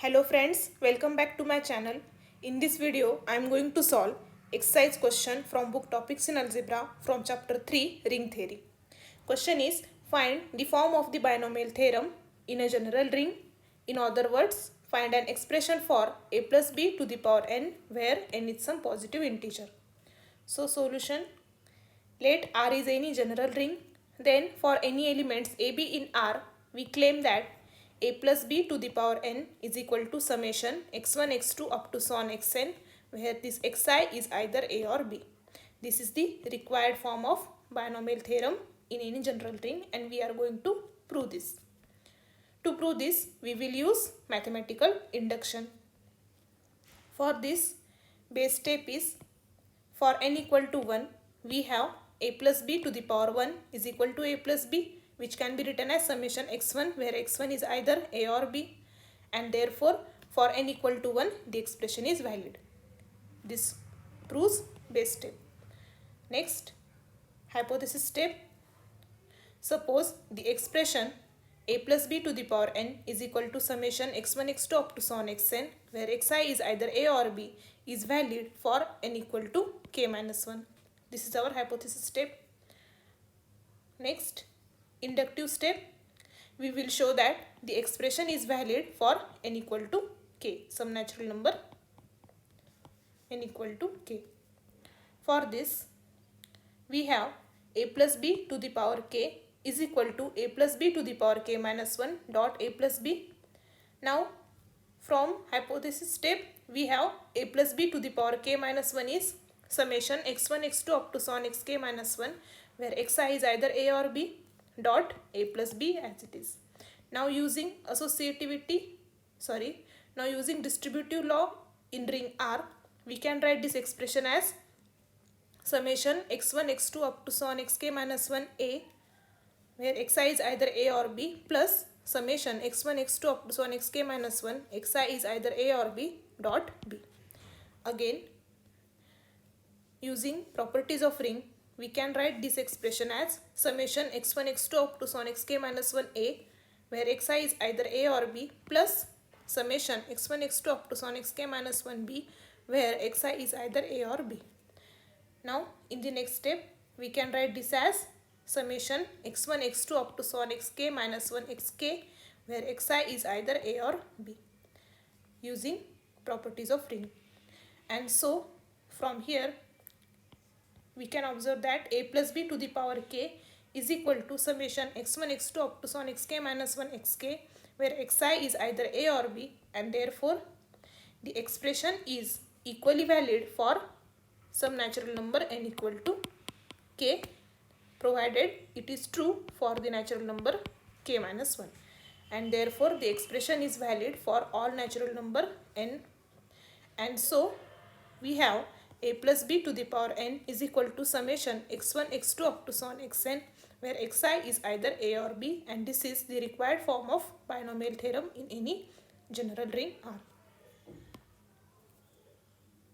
Hello friends, welcome back to my channel. In this video, I am going to solve exercise question from book Topics in Algebra from chapter 3 Ring Theory. Question is, find the form of the binomial theorem in a general ring. In other words, find an expression for a plus b to the power n where n is some positive integer. So solution, let R is any general ring. Then for any elements AB in R, we claim that a plus b to the power n is equal to summation x1 x2 up to so on xn, where this xi is either a or b. This is the required form of binomial theorem in any general ring, and we are going to prove this. To prove this, we will use mathematical induction. For this, base step is, for n equal to 1, we have a plus b to the power 1 is equal to a plus b, which can be written as summation x1, where x1 is either a or b, and therefore for n equal to 1 the expression is valid. This proves base step. Next, hypothesis step. Suppose the expression a plus b to the power n is equal to summation x1 x2 up to so on xn, where xi is either a or b, is valid for n equal to k minus 1. This is our hypothesis step. Next, inductive step. We will show that the expression is valid for n equal to k, some natural number n equal to k. For this, we have a plus b to the power k is equal to a plus b to the power k minus 1 dot a plus b. Now, from hypothesis step, we have a plus b to the power k minus 1 is summation x1 x2 up to so on xk minus 1, where xi is either a or b dot a plus b as it is. Now using distributive law in ring R, we can write this expression as summation x1 x2 up to so on xk minus 1 a, where xi is either a or b, plus summation x1 x2 up to so on xk minus 1 xi is either a or b dot b. Again, using properties of ring, we can write this expression as summation x1 x2 up to so on xk minus 1 a, where xi is either a or b, plus summation x1 x2 up to so on xk minus 1 b, where xi is either a or b. Now in the next step, we can write this as summation x1 x2 up to so on xk minus 1 xk, where xi is either a or b, using properties of ring. And so from here, we can observe that a plus b to the power k is equal to summation x1 x2 up to so on xk minus 1 xk, where xi is either a or b, and therefore the expression is equally valid for some natural number n equal to k, provided it is true for the natural number k minus 1, and therefore the expression is valid for all natural number n. And so we have a plus b to the power n is equal to summation x1 x2 up to so on xn, where xi is either a or b, and this is the required form of binomial theorem in any general ring R.